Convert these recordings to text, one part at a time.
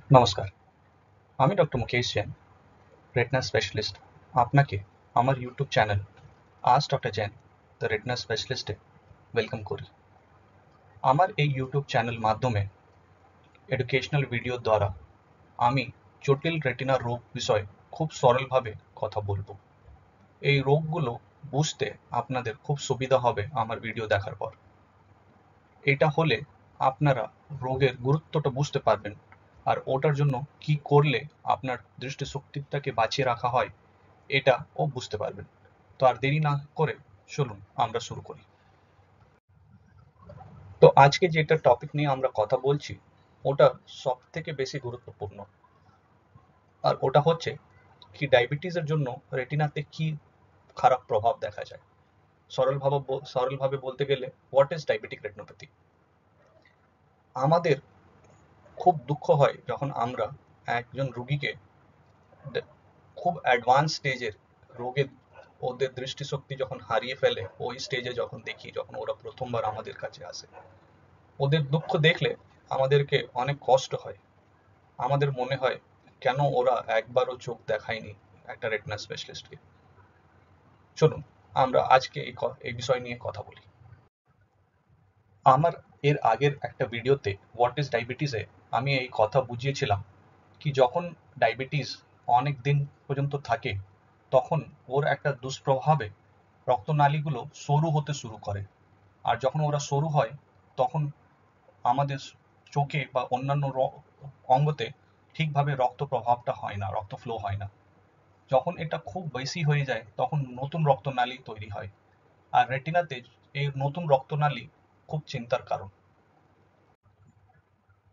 নমস্কার, আমি doctor Mukesh Jain, retina specialist. আপনাকে আমার ইউটিউব চ্যানেল আজ ডক্টর জৈন দ্য রেটিনা স্পেশালিস্টে ওয়েলকাম করি। আমার এই ইউটিউব চ্যানেল মাধ্যমে এডুকেশনাল ভিডিও দ্বারা আমি জটিল রেটিনা রোগ বিষয়ে খুব সরলভাবে কথা বলবো। এই রোগগুলো বুঝতে আপনাদের খুব সুবিধা হবে আমার ভিডিও দেখার পর। এটা হলে আপনারা রোগের গুরুত্বটা বুঝতে পারবেন আর ওটার জন্য কি করলে আপনার দৃষ্টিশক্তিটাকে বাঁচিয়ে রাখা হয় এটাও বুঝতে পারবেন। তো আর দেরি না করে চলুন আমরা শুরু করি। তো আজকে যেটা টপিক নিয়ে আমরা কথা বলছি ওটা সব থেকে বেশি গুরুত্বপূর্ণ, আর ওটা হচ্ছে কি ডায়াবেটিসের জন্য রেটিনাতে কি খারাপ প্রভাব দেখা যায়। সরলভাবে বলতে গেলে হোয়াট ইজ ডায়াবেটিক রেটিনোপ্যাথি। আমাদের খুব দুঃখ হয় যখন আমরা একজন রুগীকে খুব অ্যাডভান্স স্টেজের রোগের ওদের দৃষ্টিশক্তি যখন হারিয়ে ফেলে, ওই স্টেজে যখন দেখি, যখন ওরা প্রথমবার আমাদের কাছে আসে, ওদের দুঃখ দেখলে আমাদেরকে অনেক কষ্ট হয়। আমাদের মনে হয় কেন ওরা একবারও চোখ দেখায়নি একটা রেটিনা স্পেশালিস্টকে। চলুন আমরা আজকে এই বিষয় নিয়ে কথা বলি। আমার এর আগের একটা ভিডিওতে হোয়াট ইজ ডায়াবেটিসে আমি এই কথা বুঝিয়েছিলাম কি যখন ডায়াবেটিস অনেক দিন পর্যন্ত থাকে তখন ওর একটা দুষ্প্রভাবে রক্তনালীগুলো সরু হতে শুরু করে, আর যখন ওরা সরু হয় তখন আমাদের চোখে বা অন্যান্য অঙ্গতে ঠিকভাবে রক্ত প্রভাবটা হয় না, রক্ত ফ্লো হয় না। যখন এটা খুব বেশি হয়ে যায় তখন নতুন রক্তনালী তৈরি হয়, আর রেটিনাতে এই নতুন রক্তনালী খুব চিন্তার কারণ।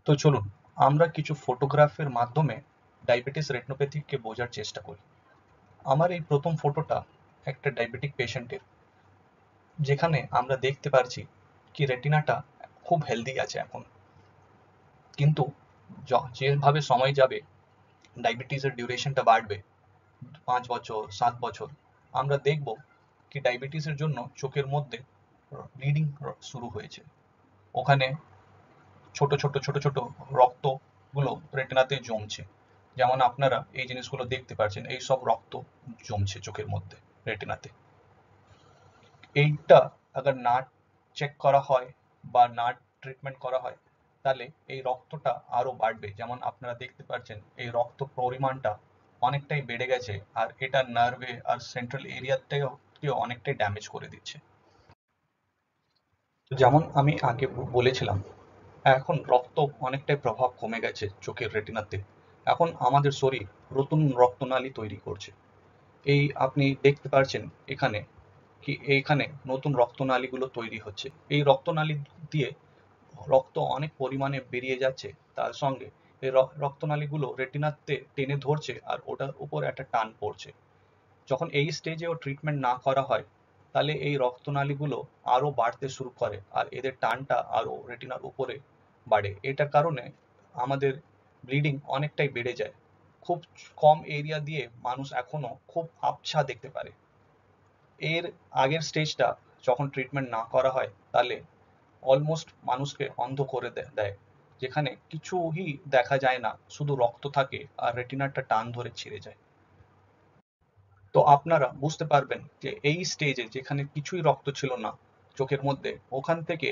তো চলুন আমরা কিছু ফটোগ্রাফের মাধ্যমে ডায়াবেটিস রেটিনোপ্যাথিকে বোঝার চেষ্টা করি। আমার এই প্রথম ফটোটা একটা ডায়াবেটিক পেশেন্টের, যেখানে আমরা দেখতে পারছি কি রেটিনাটা খুব হেলদি আছে এখন, কিন্তু যেভাবে সময় যাবে ডায়াবেটিসের ডিউরেশনটা বাড়বে, 5 বছর 7 বছর, আমরা দেখব কি ডায়াবেটিসের জন্য চোখের মধ্যে ব্লিডিং শুরু হয়েছে। ওখানে ছোট ছোট ছোট ছোট রক্তগুলো রেটিনাতে জমছে, যেমন আপনারা এই জিনিসগুলো দেখতে পাচ্ছেন, এই সব রক্ত জমছে চোখের মধ্যে রেটিনাতে। এইটা আবার না চেক করা হয় বা না ট্রিটমেন্ট করা হয় তাহলে এই রক্তটা আরো বাড়বে। যেমন আপনারা দেখতে পাচ্ছেন এই রক্ত পরিমাণটা অনেকটাই বেড়ে গেছে, আর এটা নার্ভে আর সেন্ট্রাল এরিয়াতেও অনেকটাই ড্যামেজ করে দিচ্ছে। যেমন আমি আগে বলেছিলাম, এখন রক্ত অনেকটাই প্রভাব কমে গেছে চোখের রেটিনাতে। এখন আমাদের শরীর নতুন রক্তনালী তৈরি করছে। এই আপনি দেখতে পাচ্ছেন এখানে কি এইখানে নতুন রক্তনালীগুলো তৈরি হচ্ছে। এই রক্তনালী দিয়ে রক্ত অনেক পরিমাণে বেরিয়ে যাচ্ছে, তার সঙ্গে এই রক্তনালীগুলো রেটিনাতে টেনে ধরছে আর ওটার উপর একটা টান পড়ছে। যখন এই স্টেজেও ট্রিটমেন্ট না করা হয় তাহলে এই রক্তনালীগুলো আরো বাড়তে শুরু করে আর এদের টানটা আরো রেটিনার উপরে বাড়ে। এটার কারণে আমাদের ব্লিডিং অনেকটাই বেড়ে যায়। খুব কম এরিয়া দিয়ে মানুষ এখনো খুব আবছা দেখতে পারে। এর আগের স্টেজটা যখন ট্রিটমেন্ট না করা হয় তাহলে অলমোস্ট মানুষকে অন্ধ করে দেয়, যেখানে কিছুই দেখা যায় না, শুধু রক্ত থাকে আর রেটিনাটা টান ধরে ছিঁড়ে যায়। তো আপনারা বুঝতে পারবেন যে এই স্টেজে যেখানে কিছুই রক্ত ছিল না চোখের মধ্যে, ওখান থেকে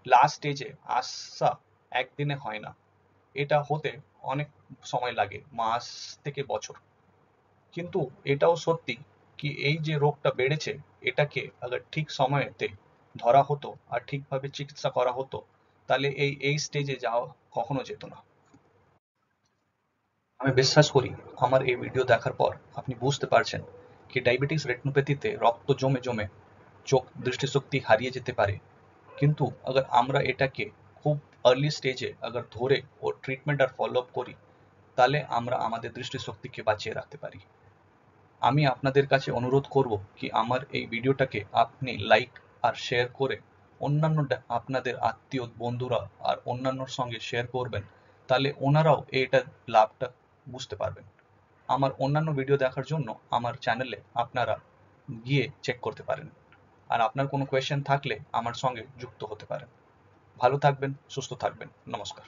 লাস্ট স্টেজে আসা একদিনে হয় না। এটা হতে অনেক সময় লাগে, মাস থেকে বছর। কিন্তু এটাও সত্যি কি এই যে রোগটা বেড়েছে এটাকে আবার ঠিক সময়েতে ধরা হতো আর ঠিকভাবে চিকিৎসা করা হতো তাহলে এই স্টেজে যাওয়া কখনো যেত না। আমি বিশ্বাস করি আমার এই ভিডিও দেখার পর আপনি বুঝতে পারছেন কি ডায়াবেটিস রেটিনোপ্যাথিতে রক্ত জমে জমে চোখ দৃষ্টিশক্তি হারিয়ে যেতে পারে, কিন্তু अगर আমরা এটাকে খুব আর্লি স্টেজে अगर ধরে ও ট্রিটমেন্ট আর ফলো আপ করি তাহলে আমরা আমাদের দৃষ্টিশক্তিকে বাঁচিয়ে রাখতে পারি। আমি আপনাদের কাছে অনুরোধ করব কি আমার এই ভিডিওটাকে আপনি লাইক আর শেয়ার করে অন্যান্য আপনাদের আত্মীয় বন্ধুরা আর অন্যান্যর সঙ্গে শেয়ার করবেন, তাহলে ওনারাও এটার লাভটা বুঝতে পারবেন। আমার অন্যান্য ভিডিও দেখার জন্য আমার চ্যানেলে আপনারা গিয়ে চেক করতে পারেন, আর আপনার কোনো কোয়েশ্চেন থাকলে আমার সঙ্গে যুক্ত হতে পারেন। ভালো থাকবেন, সুস্থ থাকবেন। নমস্কার।